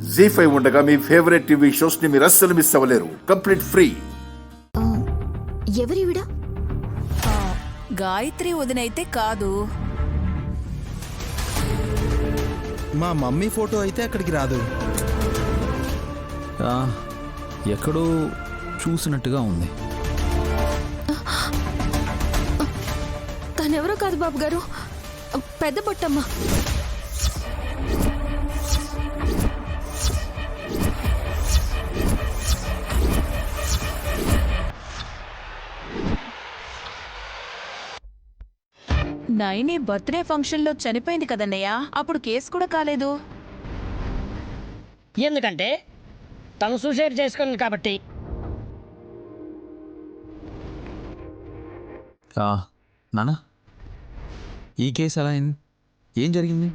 జీ5 ఉండగా మీ favourite TV shows ని మీరు అస్సలు మిస్ అవ్వలేరు. Complete free. ఎవరివిడ? గాయత్రి వదినైతే కాదు. మా మమ్మీ ఫోటో అయితే అక్కడికి రాదు. ఎక్కడో చూసినట్టుగా ఉంది. తనెవరో కాదు బాబు గారు, పెద్ద బొట్టమ్మ. నైని బర్త్డే ఫంక్షన్ లో చనిపోయింది కదన్నయ్య, అప్పుడు కేసు కూడా కాలేదు. ఎందుకంటే తను సూసైడ్ చేసుకుంది కాబట్టి. నానా, ఈ కేసు ఎలా అయింది? ఏం జరిగింది?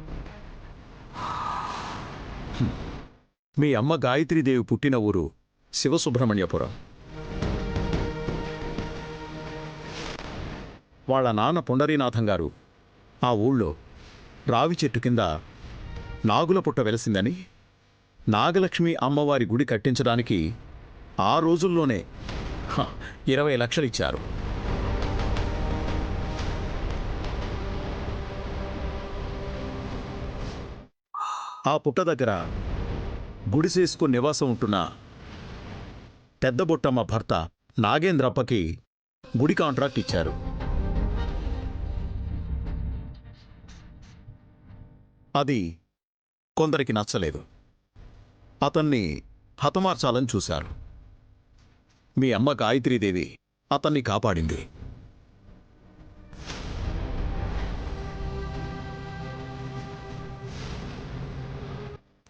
మీ అమ్మ గాయత్రీదేవి పుట్టిన ఊరు శివసుబ్రహ్మణ్యపురం. వాళ్ళ నాన్న పుండరీనాథం గారు ఆ ఊళ్ళో రావి చెట్టు కింద నాగుల పుట్ట వెలసిందని నాగలక్ష్మి అమ్మవారి గుడి కట్టించడానికి ఆ రోజుల్లోనే 20 లక్షలు ఇచ్చారు. ఆ పుట్ట దగ్గర గుడిసేసుకుని నివాసం ఉంటున్న పెద్ద బొట్టమ్మ భర్త నాగేంద్రప్పకి గుడి కాంట్రాక్ట్ ఇచ్చారు. అది కొందరికి నచ్చలేదు. అతన్ని హతమార్చాలని చూశారు. మీ అమ్మ గాయత్రీదేవి అతన్ని కాపాడింది.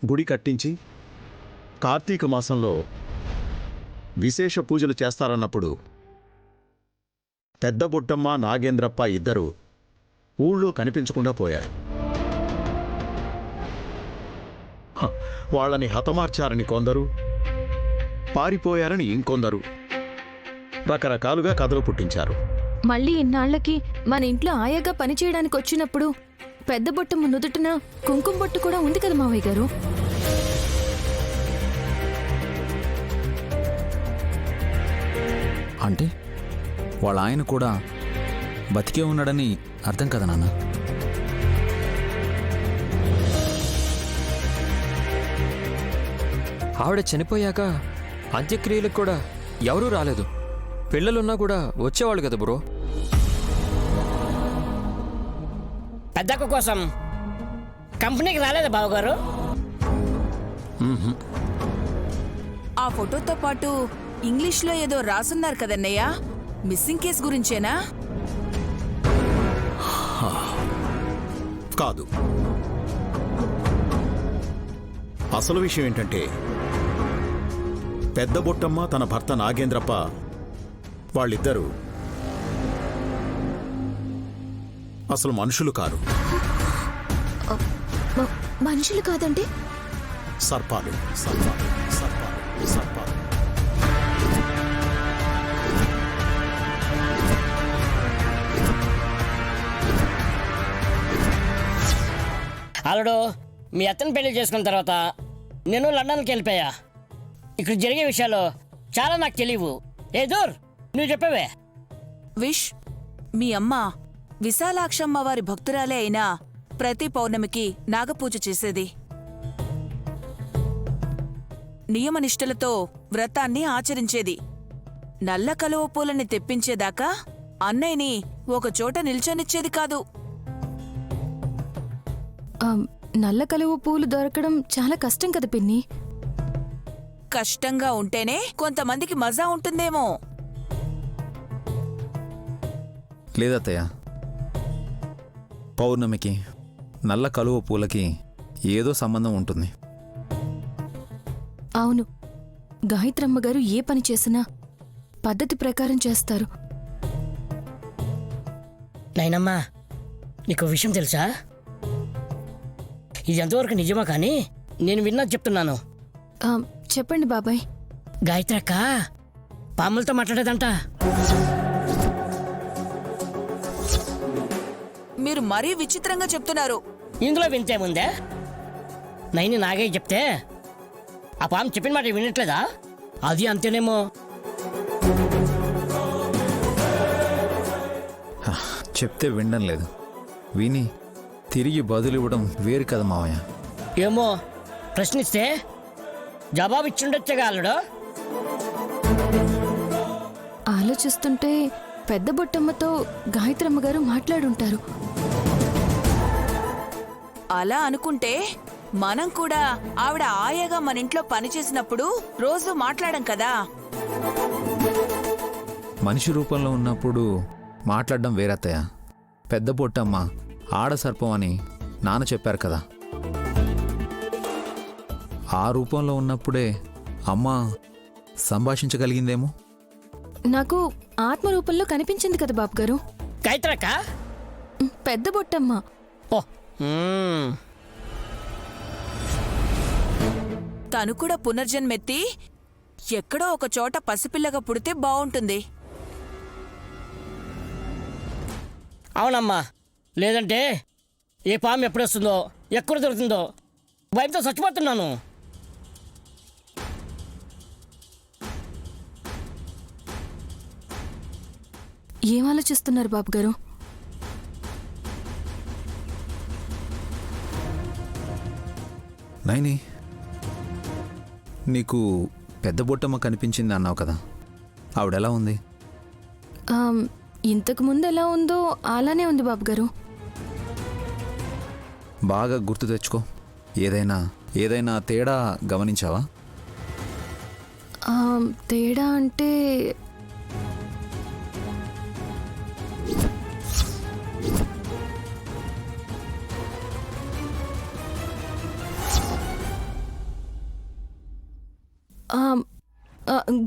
గుడి కట్టించి కార్తీక మాసంలో విశేష పూజలు చేస్తారన్నప్పుడు పెద్ద బొట్టమ్మ నాగేంద్రప్ప ఇద్దరు ఊళ్ళో కనిపించకుండా పోయారు. వాళ్ళని హతమార్చారని కొందరు, పారిపోయారని ఇంకొందరు రకరకాలుగా కథలు పుట్టించారు. మళ్ళీ ఇన్నాళ్లకి మన ఇంట్లో ఆయాగా పనిచేయడానికి వచ్చినప్పుడు పెద్ద బొట్టమ్మ నుదుటిన కుంకుమ బొట్టు కూడా ఉంది కదా మావయ్య గారు. అంటే వాళ్ళ ఆయన కూడా బతికే ఉన్నాడని అర్థం కదా నాన్న? ఆవిడ చనిపోయాక అంత్యక్రియలకు కూడా ఎవరూ రాలేదు. పిల్లలున్నా కూడా వచ్చేవాళ్ళు కదా బ్రో. పెద్దక్క కోసం కంపెనీకి రాలేదా బావగారు? ఆ ఫోటోతో పాటు ఇంగ్లీష్లో ఏదో రాసున్నారు కదన్నయ్య, మిస్సింగ్ కేసు గురించేనా? కాదు. అసలు విషయం ఏంటంటే పెద్ద బొట్టమ్మ తన భర్త నాగేంద్రప్ప వాళ్ళిద్దరూ అసలు మనుషులు కారు. మనుషులు కాదంటే సర్పాలు. సర్పాలు సర్పాలు సర్పాలు. అల్లుడు, మీ అత్తని పెళ్లి చేసుకున్న తర్వాత నేను లండన్కి వెళ్ళిపోయా. ఇక్కడ జరిగే విషయాలు చాలా నాకు తెలియవు. ఏ దూర్ నువ్వు చెప్పవే. విష్, మీ అమ్మ విశాలాక్షమ్మ వారి భక్తురాలే అయినా ప్రతి పౌర్ణమికి నాగపూజ చేసేది. నియమనిష్టలతో వ్రతాన్ని ఆచరించేది. నల్ల కలువ పూలని తెప్పించేదాకా అన్నయ్యని ఒకచోట నిల్చొనిచ్చేది కాదు. నల్ల కలువ పూలు దొరకడం చాలా కష్టం కదా పిన్ని. కష్టంగా ఉంటేనే కొంతమందికి మజా ఉంటుందేమో. లేదత్తయ్య, పౌర్ణమికి నల్ల కలువ పూలకి ఏదో సంబంధం ఉంటుంది. అవును, గాయత్రమ్మ గారు ఏ పని చేసినా పద్ధతి ప్రకారం చేస్తారు. నైనమ్మా, నీకు విషయం తెలుసా? ఇది ఎంతవరకు నిజమా కానీ నేను విన్నది చెప్తున్నాను. చెప్పండి బాబాయ్. గాయత్రక్క పాములతో మాట్లాడేదంట. మీరు మరీ విచిత్రంగా చెప్తున్నారు. ఇందులో వింతేముందే? నైని నాగయ్య చెప్తే ఆ పాము చెప్పిన మాట వినట్లేదా? అది అంతేనేమో. చెప్తే వినడం లేదు. విని తిరిగి బదులు ఇవ్వడం వేరు కదా మావయ్య. ఏమో, ప్రశ్నిస్తే జవాబు ఇచ్చుండొచ్చుగా అల్లుడు. ఆలోచిస్తుంటే పెద్ద బొట్టమ్మతో గాయత్రమ్మ గారు మాట్లాడుంటారు. అలా అనుకుంటే మనం కూడా ఆవిడ ఆయాగా మన ఇంట్లో పనిచేసినప్పుడు రోజు మాట్లాడం కదా. మనిషి రూపంలో ఉన్నప్పుడు మాట్లాడడం వేరత్తయ్య. పెద్ద బొట్టమ్మ ఆడ సర్పం అని నాన్న చెప్పారు కదా. ఆ రూపంలో ఉన్నప్పుడే అమ్మ సంభాషించగలిగిందేమో. నాకు ఆత్మ రూపంలో కనిపించింది కదా బాబు గారు. గాయత్రక్క? పెద్ద బొట్టమ్మ. ఓ, మ్మ్. తను కూడా పునర్జన్మెత్తి ఎక్కడో ఒక చోట పసిపిల్లగా పుడితే బావుంటుంది. అవునమ్మా, లేదంటే ఏ పాము ఎప్పుడొస్తుందో ఎక్కడ దొరుకుతుందో భయంతో చచ్చిపోతున్నాను. ఏం ఆలోచిస్తున్నారు బాబు గారు? నైని, నీకు పెద్ద బొట్టమ్మ కనిపించింది అన్నావు కదా, ఆవిడెలా ఉంది? ఇంతకు ముందు ఎలా ఉందో అలానే ఉంది బాబు గారు. బాగా గుర్తు తెచ్చుకో. ఏదైనా తేడా గమనించావా? తేడా అంటే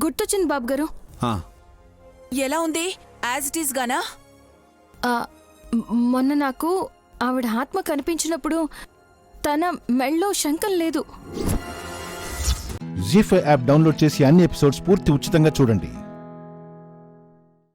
గుర్తొచ్చింది బాబు గారు. ఆ, ఎలా ఉంది? యాజ్ ఇట్ ఈస్ గానా? మొన్న నాకు ఆవిడ ఆత్మ కనిపించినప్పుడు తన మెళ్ళో శంఖం లేదు. జీ5 యాప్ డౌన్లోడ్ చేసి అన్ని ఎపిసోడ్స్ పూర్తి ఉచితంగా చూడండి.